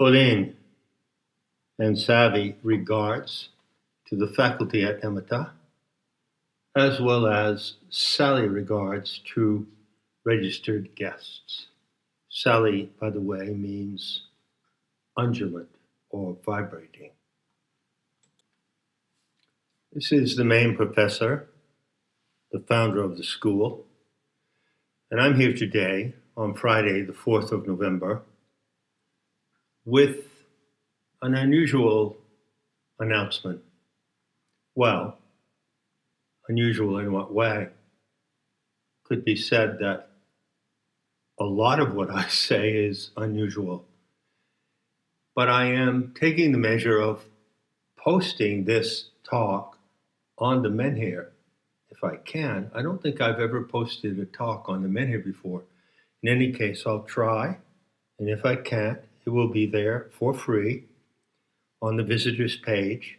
Thelian and savvy regards to the faculty at Nemeta, as well as Sally regards to registered guests. Sally, by the way, means undulant or vibrating. This is the main professor, the founder of the school, and I'm here today on Friday, the 4th of November, with an unusual announcement. Well, unusual in what way? Could be said that a lot of what I say is unusual, but I am taking the measure of posting this talk on the Menhir if I can. I don't think I've ever posted a talk on the Menhir before. In any case, I'll try, and if I can't, it will be there for free on the visitors page,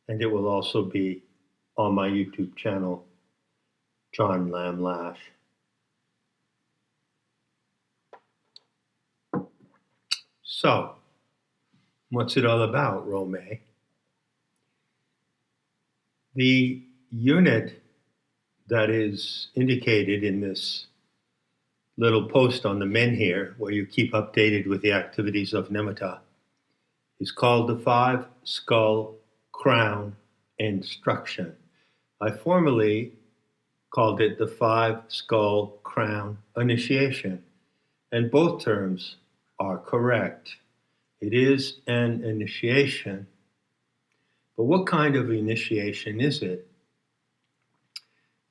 and it will also be on my YouTube channel, John Lamb Lash. So, what's it all about, Rome? The unit that is indicated in this little post on the Menhir, where you keep updated with the activities of Nemeta, is called the Five Skull Crown Instruction. I formerly called it the Five Skull Crown Initiation, and both terms are correct. It is an initiation, but what kind of initiation is it?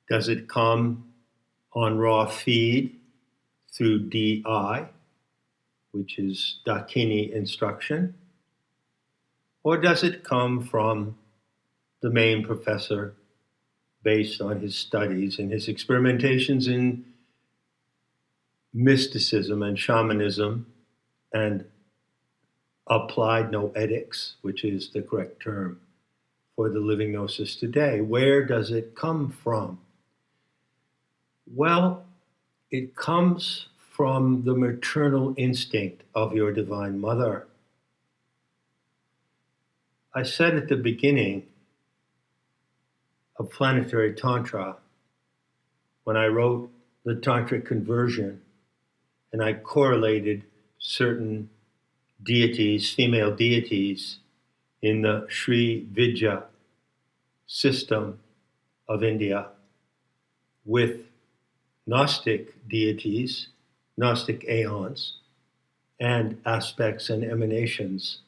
Does it come on raw feed through DI, which is Dakini instruction, or does it come from the main professor based on his studies and his experimentations in mysticism and shamanism and applied noetics, which is the correct term for the living gnosis today? Where does it come from? Well, it comes from the maternal instinct of your Divine Mother. I said at the beginning of Planetary Tantra, when I wrote the Tantric Conversion, and I correlated certain deities, female deities, in the Sri Vidya system of India with Gnostic deities, Gnostic aeons, and aspects and emanations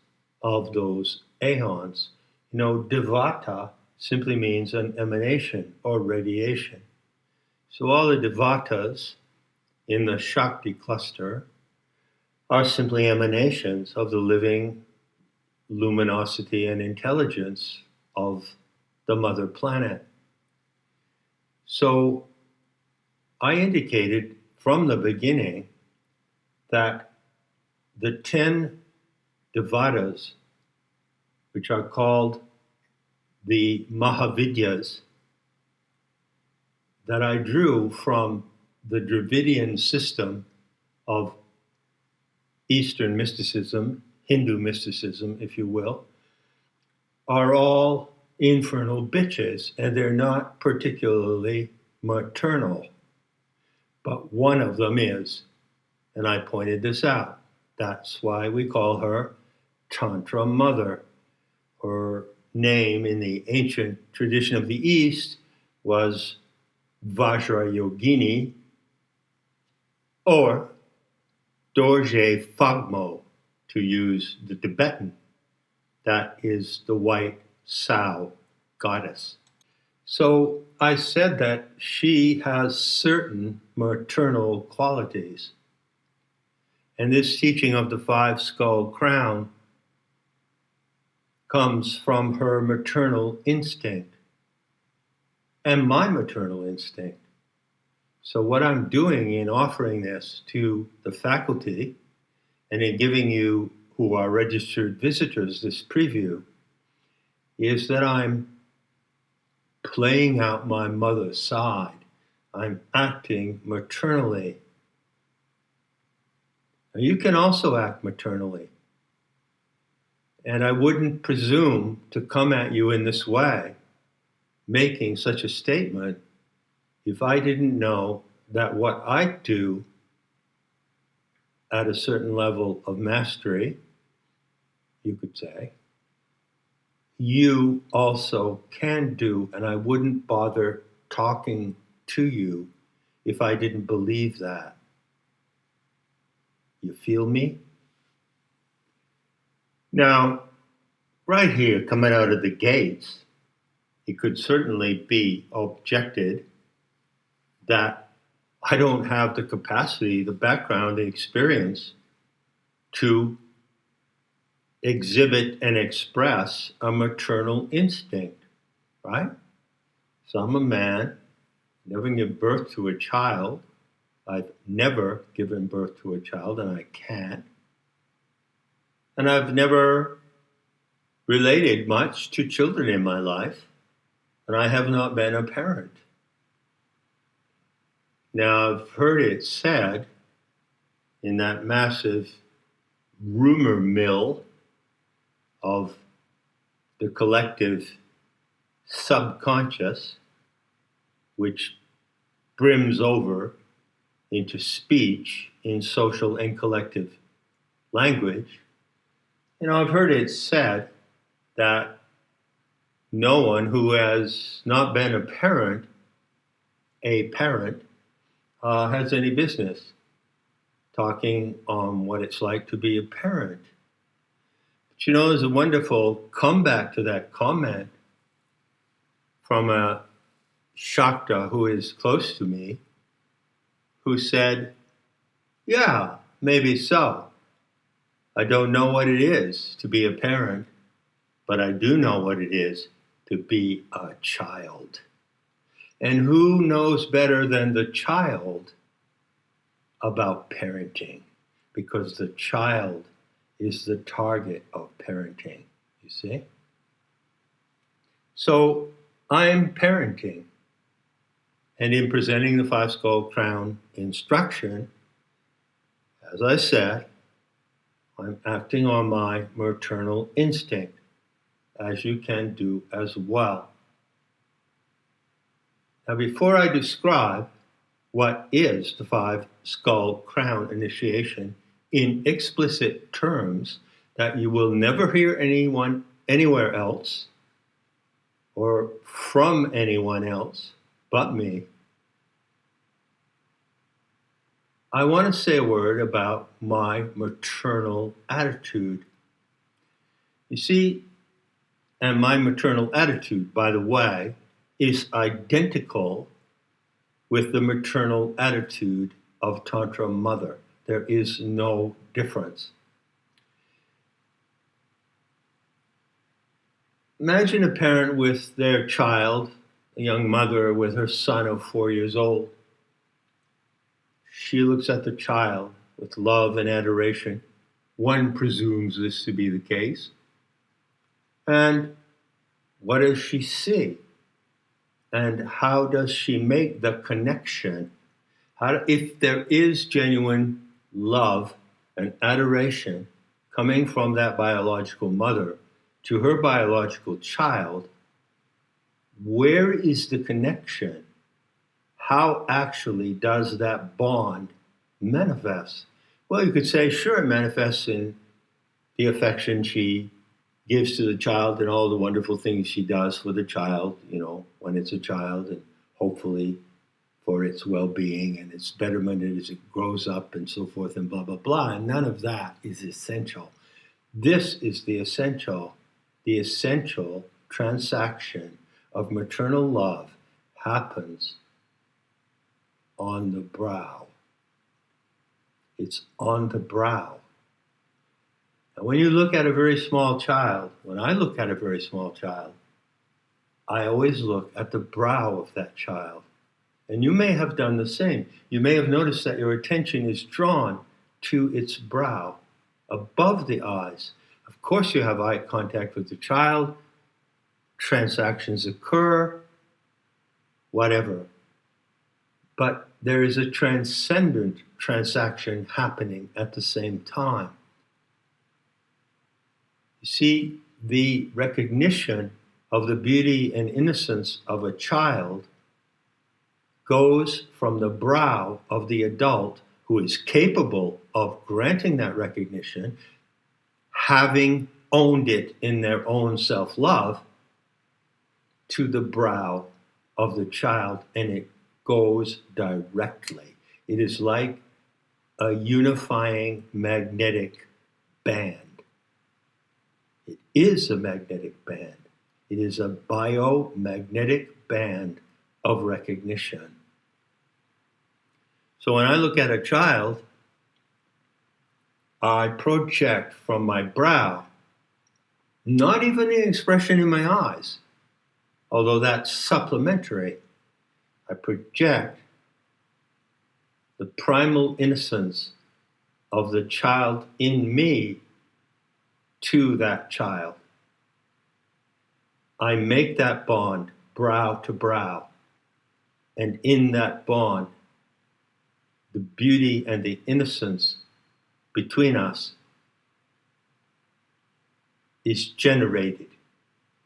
of those aeons. Devata simply means an emanation or radiation. So all the devatas in the Shakti cluster are simply emanations of the living luminosity and intelligence of the mother planet. So I indicated from the beginning that the 10 devatas, which are called the Mahavidyas, that I drew from the Dravidian system of Eastern mysticism, Hindu mysticism, if you will, are all infernal bitches, and they're not particularly maternal. But one of them is, and I pointed this out. That's why we call her Tantra Mother. Her name in the ancient tradition of the East was Vajrayogini or Dorje Phagmo, to use the Tibetan. That is the white sow goddess. So I said that she has certain maternal qualities. And this teaching of the Five Skull Crown comes from her maternal instinct and my maternal instinct. So what I'm doing in offering this to the faculty and in giving you who are registered visitors this preview is that I'm playing out my mother's side. I'm acting maternally. Now, you can also act maternally. And I wouldn't presume to come at you in this way, making such a statement, if I didn't know that what I do at a certain level of mastery, you could say, you also can do, and I wouldn't bother talking to you if I didn't believe that. You feel me? Now, right here, coming out of the gates, it could certainly be objected that I don't have the capacity, the background, the experience to exhibit and express a maternal instinct, right? So I'm a man, never given birth to a child. I've never given birth to a child, and I can't. And I've never related much to children in my life, and I have not been a parent. Now, I've heard it said in that massive rumor mill of the collective subconscious, which brims over into speech in social and collective language. I've heard it said that no one who has not been a parent, has any business talking on what it's like to be a parent. But there's a wonderful comeback to that comment from a Shakta who is close to me, who said, yeah, maybe so. I don't know what it is to be a parent, but I do know what it is to be a child. And who knows better than the child about parenting? Because the child is the target of parenting, you see? So I'm parenting. And in presenting the Five Skull Crown instruction, as I said, I'm acting on my maternal instinct, as you can do as well. Now, before I describe what is the Five Skull Crown initiation in explicit terms that you will never hear anyone anywhere else or from anyone else but me, I want to say a word about my maternal attitude. You see, and my maternal attitude, by the way, is identical with the maternal attitude of Tantra Mother. There is no difference. Imagine a parent with their child, a young mother with her son of 4 years old. She looks at the child with love and adoration. One presumes this to be the case. And what does she see? And how does she make the connection? If there is genuine love and adoration coming from that biological mother to her biological child, where is the connection? How actually does that bond manifest? Well, you could say, sure, it manifests in the affection she gives to the child and all the wonderful things she does for the child, when it's a child, and hopefully for its well-being and its betterment as it grows up and so forth and blah, blah, blah. And none of that is essential. This is the essential transaction of maternal love happens on the brow. It's on the brow. And when you look at a very small child, when I look at a very small child, I always look at the brow of that child. And you may have done the same. You may have noticed that your attention is drawn to its brow, above the eyes. Of course, you have eye contact with the child, transactions occur, whatever. But there is a transcendent transaction happening at the same time. You see, the recognition of the beauty and innocence of a child goes from the brow of the adult who is capable of granting that recognition, having owned it in their own self-love, to the brow of the child, and it goes directly. It is like a unifying magnetic band. It is a magnetic band. It is a biomagnetic band of recognition. So when I look at a child, I project from my brow, not even the expression in my eyes, although that's supplementary. I project the primal innocence of the child in me to that child. I make that bond brow to brow. And in that bond, the beauty and the innocence between us is generated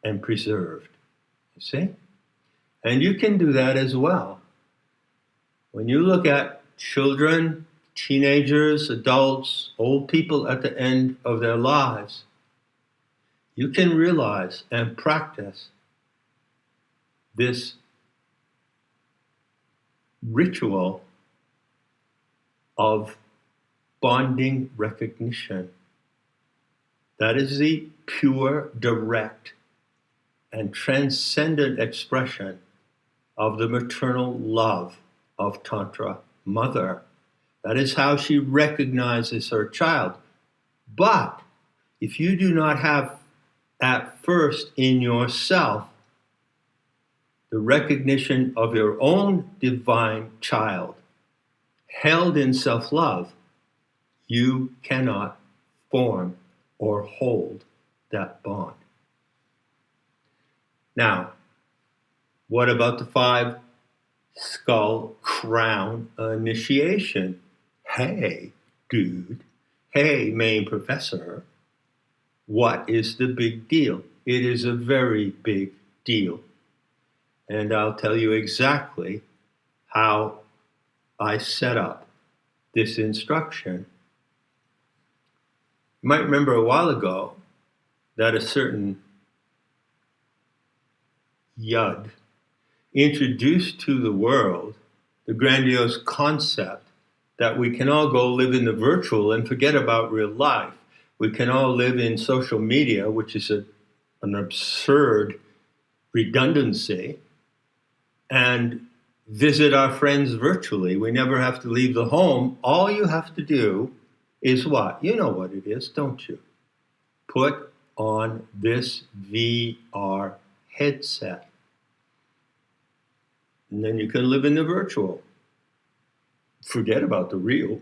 and preserved. You see? And you can do that as well. When you look at children, teenagers, adults, old people at the end of their lives, you can realize and practice this ritual of bonding recognition. That is the pure, direct, and transcendent expression of the maternal love of Tantra Mother. That is how she recognizes her child. But if you do not have at first in yourself the recognition of your own divine child held in self-love, you cannot form or hold that bond. Now, what about the 5 skull crown initiation? Hey, dude. Hey, main professor. What is the big deal? It is a very big deal. And I'll tell you exactly how I set up this instruction. You might remember a while ago that a certain Yud introduced to the world the grandiose concept that we can all go live in the virtual and forget about real life. We can all live in social media, which is an absurd redundancy, and visit our friends virtually. We never have to leave the home. All you have to do is what? You know what it is, don't you? Put on this VR headset. And then you can live in the virtual. Forget about the real.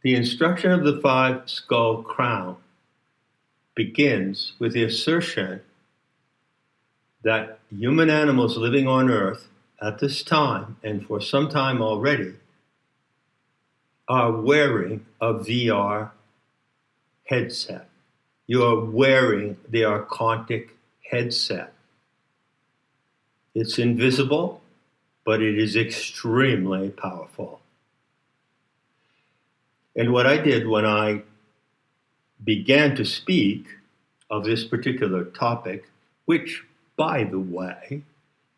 The instruction of the 5 skull crown begins with the assertion that human animals living on Earth at this time, and for some time already, are wearing a VR headset. You are wearing the archontic headset. It's invisible, but it is extremely powerful. And what I did when I began to speak of this particular topic, which, by the way,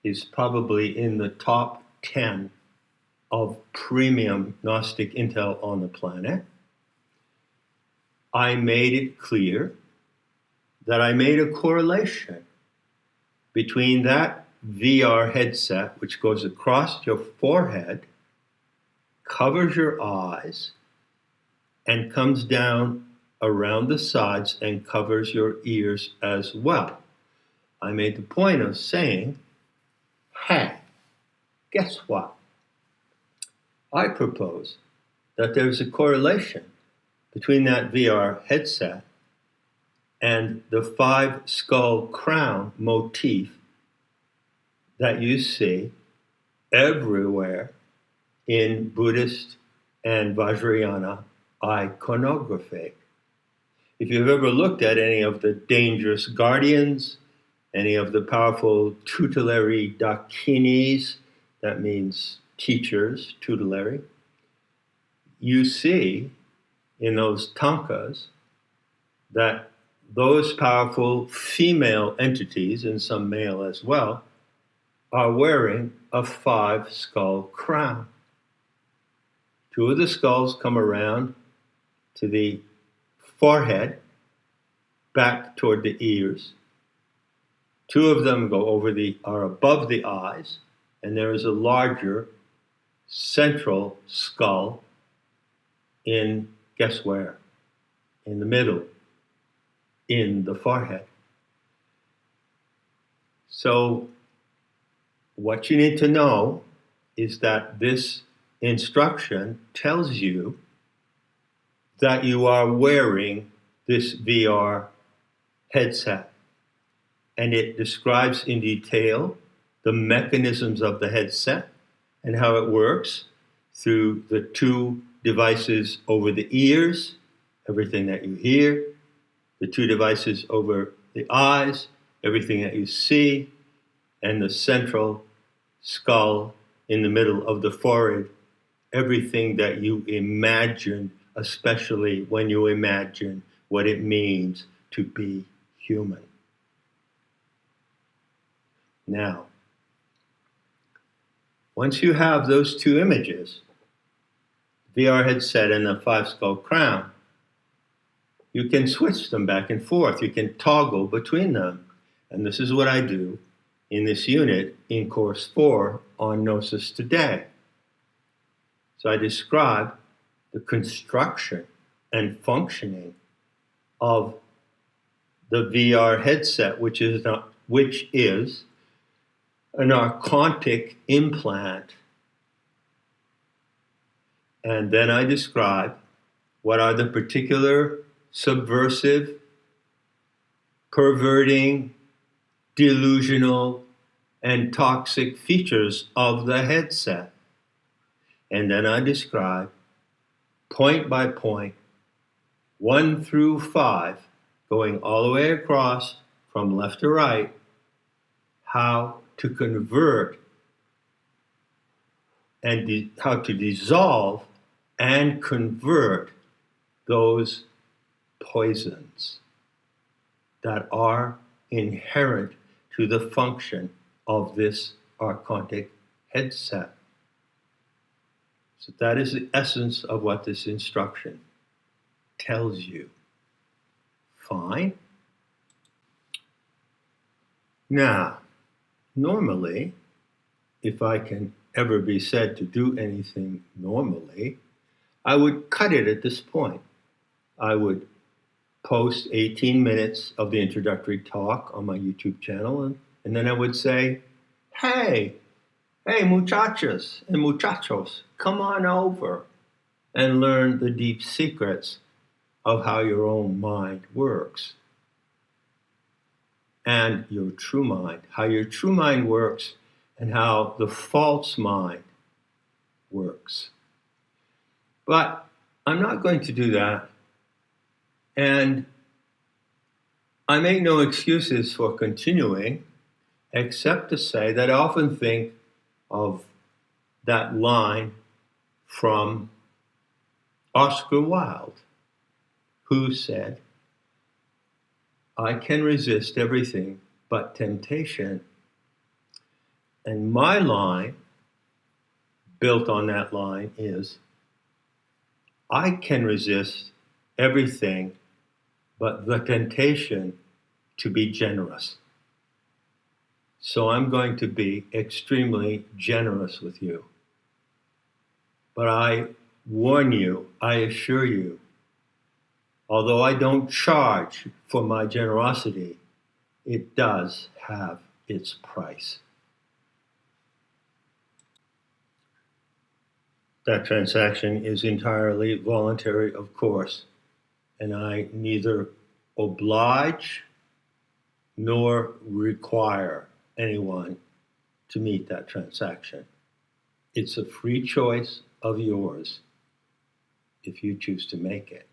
is probably in the top 10 of premium Gnostic intel on the planet, I made it clear that I made a correlation between that VR headset, which goes across your forehead, covers your eyes, and comes down around the sides and covers your ears as well. I made the point of saying, hey, guess what? I propose that there's a correlation between that VR headset and the 5 skull crown motif that you see everywhere in Buddhist and Vajrayana iconography. If you've ever looked at any of the dangerous guardians, any of the powerful tutelary dakinis, that means teachers, tutelary, you see in those tankas that those powerful female entities, and some male as well, are wearing a 5-skull crown. 2 of the skulls come around to the forehead, back toward the ears. 2 of them are above the eyes, and there is a larger central skull in, guess where? In the middle, in the forehead. So what you need to know is that this instruction tells you that you are wearing this VR headset. And it describes in detail the mechanisms of the headset and how it works through the 2 devices over the ears, everything that you hear, the 2 devices over the eyes, everything that you see, and the central skull in the middle of the forehead, everything that you imagine, especially when you imagine what it means to be human. Now, once you have those 2 images, VR headset and the 5-skull crown, you can switch them back and forth. You can toggle between them. And this is what I do in this unit in Course 4 on Gnosis Today. So I describe the construction and functioning of the VR headset, which is an archontic implant. And then I describe what are the particular subversive, perverting, delusional, and toxic features of the headset. And then I describe, point by point, 1 through 5, going all the way across from left to right, how to convert and how to dissolve and convert those poisons that are inherent to the function of this archontic headset. So that is the essence of what this instruction tells you. Fine. Now, normally, if I can ever be said to do anything normally, I would cut it at this point. I would post 18 minutes of the introductory talk on my YouTube channel, and then I would say, hey, muchachos and muchachos, come on over and learn the deep secrets of how your own mind works. And your true mind, how your true mind works and how the false mind works. But I'm not going to do that. And I make no excuses for continuing, except to say that I often think of that line from Oscar Wilde, who said, I can resist everything but temptation. And my line, built on that line, is, I can resist everything but the temptation to be generous. So I'm going to be extremely generous with you. But I warn you, I assure you, although I don't charge for my generosity, it does have its price. That transaction is entirely voluntary, of course, and I neither oblige nor require anyone to meet that transaction. It's a free choice of yours. if you choose to make it.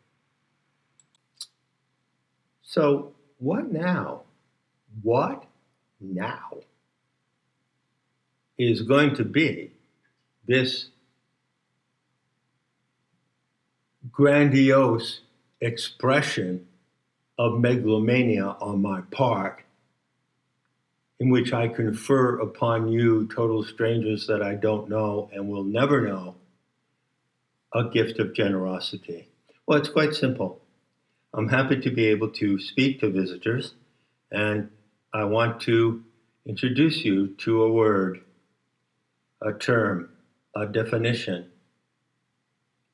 So, what now? What now is going to be this grandiose expression of megalomania on my part, in which I confer upon you, total strangers that I don't know and will never know, a gift of generosity? Well, it's quite simple. I'm happy to be able to speak to visitors, and I want to introduce you to a word, a term, a definition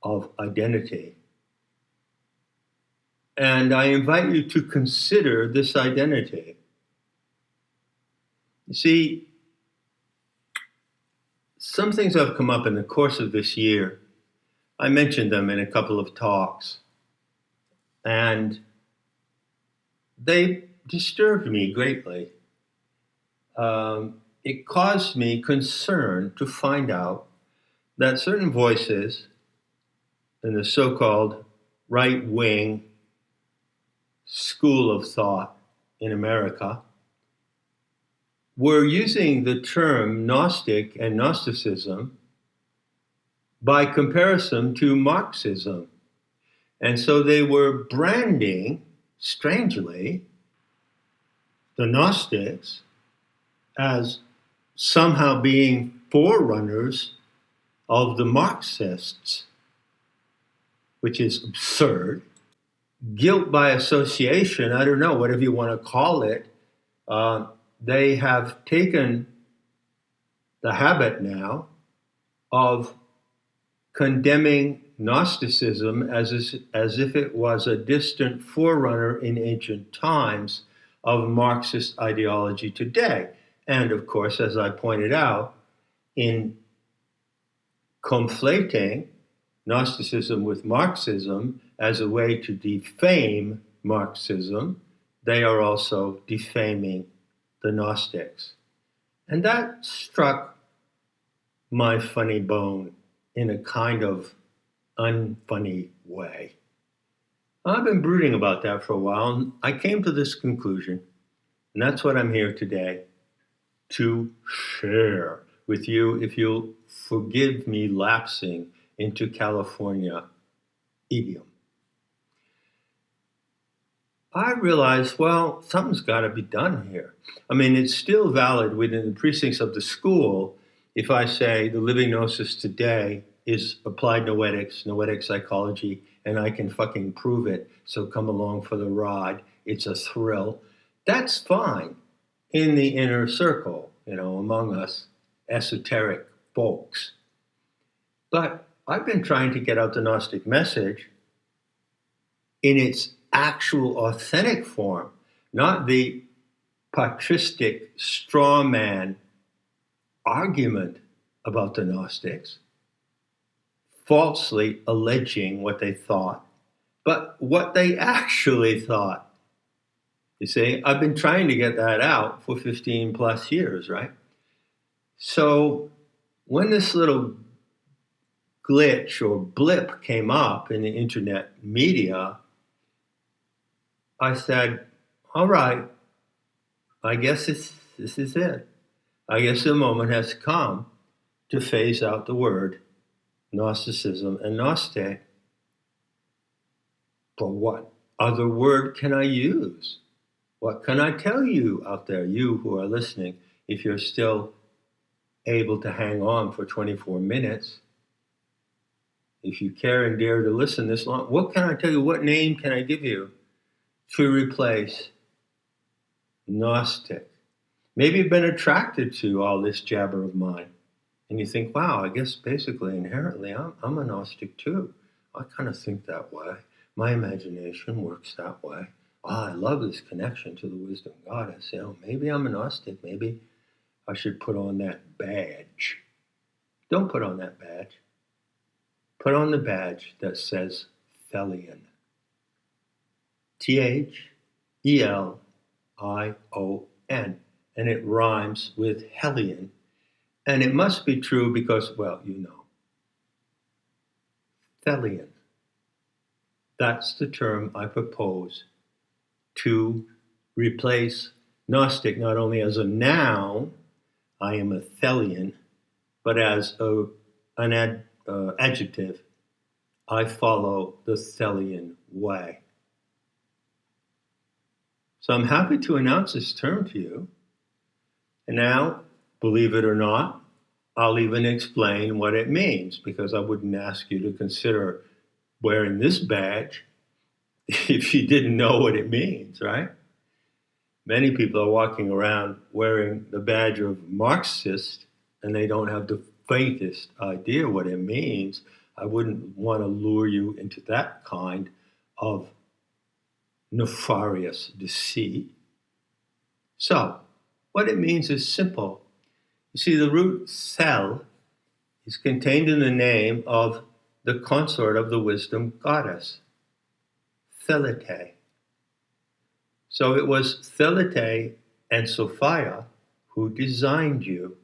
of identity. And I invite you to consider this identity. You see, some things have come up in the course of this year. I mentioned them in a couple of talks, and they disturbed me greatly. It caused me concern to find out that certain voices in the so-called right-wing school of thought in America were using the term Gnostic and Gnosticism by comparison to Marxism. And so they were branding, strangely, the Gnostics as somehow being forerunners of the Marxists, which is absurd. Guilt by association, I don't know, whatever you want to call it, they have taken the habit now of condemning Gnosticism as if it was a distant forerunner in ancient times of Marxist ideology today. And of course, as I pointed out, in conflating Gnosticism with Marxism as a way to defame Marxism, they are also defaming the Gnostics. And that struck my funny bone in a kind of unfunny way. I've been brooding about that for a while, and I came to this conclusion, and that's what I'm here today to share with you, if you'll forgive me lapsing into California idiom. I realized, well, something's got to be done here. I mean, it's still valid within the precincts of the school if I say the living gnosis today is applied noetics, noetic psychology, and I can fucking prove it, so come along for the ride. It's a thrill. That's fine in the inner circle, among us esoteric folks. But I've been trying to get out the Gnostic message in its actual authentic form, not the patristic straw man argument about the Gnostics, falsely alleging what they thought, but what they actually thought. You see, I've been trying to get that out for 15 plus years, right? So when this little glitch or blip came up in the internet media, I said, all right, I guess this is it. I guess the moment has come to phase out the word Gnosticism and Gnostic. But what other word can I use? What can I tell you out there, you who are listening, if you're still able to hang on for 24 minutes? If you care and dare to listen this long, what can I tell you? What name can I give you to replace Gnostic? Maybe you've been attracted to all this jabber of mine, and you think, wow, I guess basically inherently I'm a Gnostic too. I kind of think that way. My imagination works that way. I love this connection to the wisdom of God. I say, oh, maybe I'm a Gnostic. Maybe I should put on that badge. Don't put on that badge. Put on the badge that says Thelian. Thelion. And it rhymes with Hellion. And it must be true because, well, Thelian. That's the term I propose to replace Gnostic not only as a noun, I am a Thelian, but as an adjective, I follow the Thelian way. So I'm happy to announce this term to you. And now, believe it or not, I'll even explain what it means, because I wouldn't ask you to consider wearing this badge if you didn't know what it means, right? Many people are walking around wearing the badge of Marxist, and they don't have the faintest idea what it means. I wouldn't want to lure you into that kind of nefarious deceit. So, what it means is simple. You see, the root Thel is contained in the name of the consort of the wisdom goddess, Thelete. So it was Thelete and Sophia who designed you.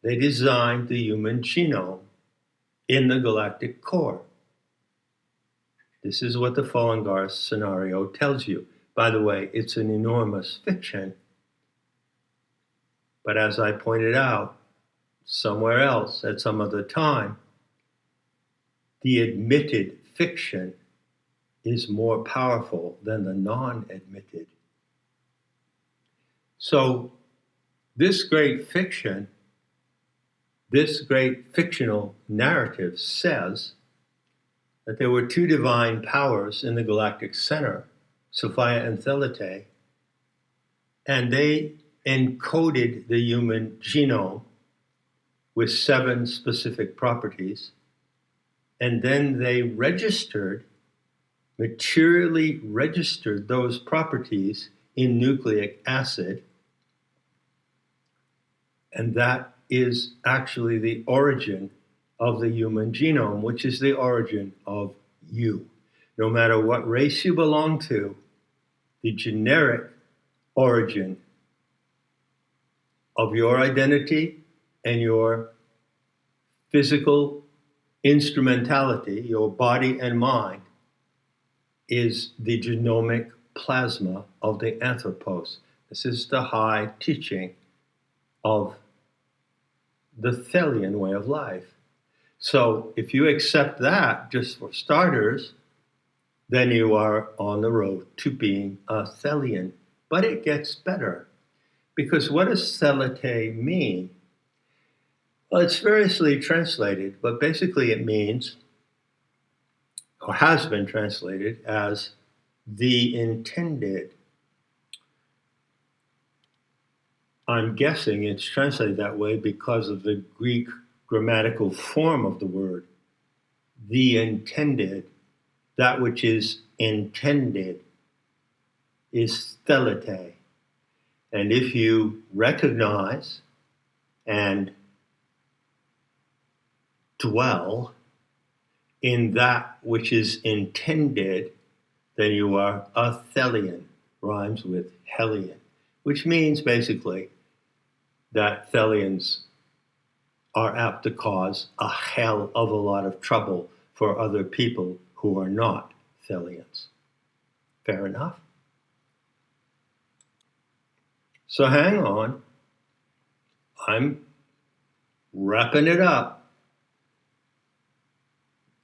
They designed the human genome in the galactic core. This is what the Fallen Guard scenario tells you. By the way, it's an enormous fiction. But as I pointed out somewhere else at some other time, the admitted fiction is more powerful than the non-admitted. So this great fiction, this great fictional narrative says that there were two divine powers in the galactic center, Sophia and Thelete, and they encoded the human genome with 7 specific properties, and then they materially registered those properties in nucleic acid, and that is actually the origin of the human genome, which is the origin of you. No matter what race you belong to, the generic origin of your identity and your physical instrumentality, your body and mind, is the genomic plasma of the anthropos. This is the high teaching of the Thelian way of life. So if you accept that, just for starters, then you are on the road to being a Thelian. But it gets better, because what does Thelete mean? Well, it's variously translated, but basically it means, or has been translated as, the intended. I'm guessing it's translated that way because of the Greek grammatical form of the word. The intended, that which is intended, is Thelete. And if you recognize and dwell in that which is intended, then you are a Thelian. Rhymes with Hellion, which means basically that Thelians are apt to cause a hell of a lot of trouble for other people who are not Thelians. Fair enough? So hang on. I'm wrapping it up.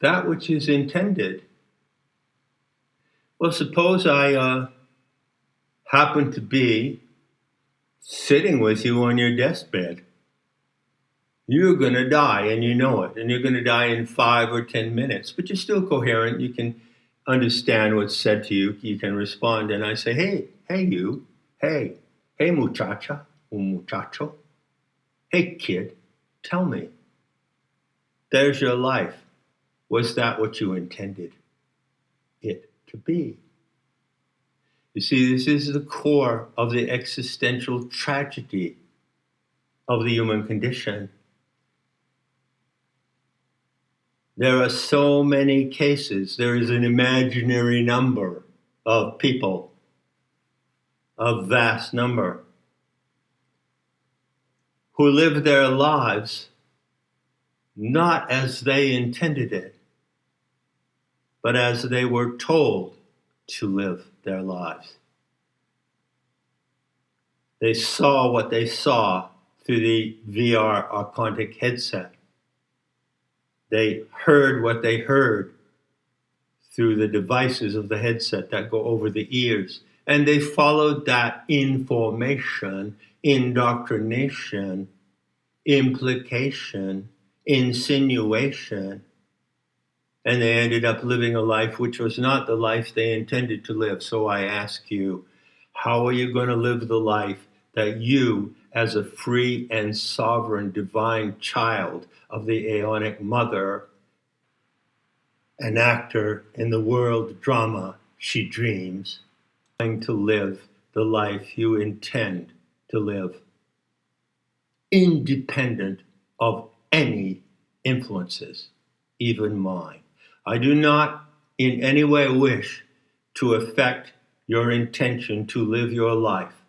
That which is intended. Well, suppose I happen to be sitting with you on your deathbed. You're going to die, and you know it, and you're going to die in 5 or 10 minutes, but you're still coherent. You can understand what's said to you. You can respond, and I say, hey, you, hey, muchacha, muchacho, hey, kid, tell me, there's your life. Was that what you intended it to be? You see, this is the core of the existential tragedy of the human condition. There are so many cases. There is an imaginary number of people, a vast number, who live their lives not as they intended it. but as they were told to live their lives. They saw what they saw through the VR Archontic headset. They heard what they heard through the devices of the headset that go over the ears. And they followed that information, indoctrination, implication, insinuation, and they ended up living a life which was not the life they intended to live. So I ask you, how are you going to live the life that you, as a free and sovereign divine child of the Aeonic Mother, an actor in the world drama she dreams, going to live the life you intend to live, independent of any influences, even mine? I do not in any way wish to affect your intention to live your life,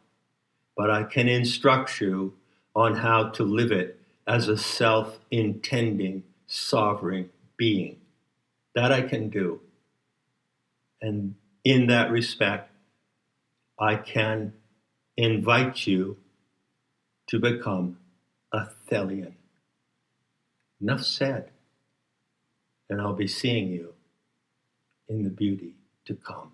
but I can instruct you on how to live it as a self-intending, sovereign being. That I can do. And in that respect, I can invite you to become a Thelian. Enough said. And I'll be seeing you in the beauty to come.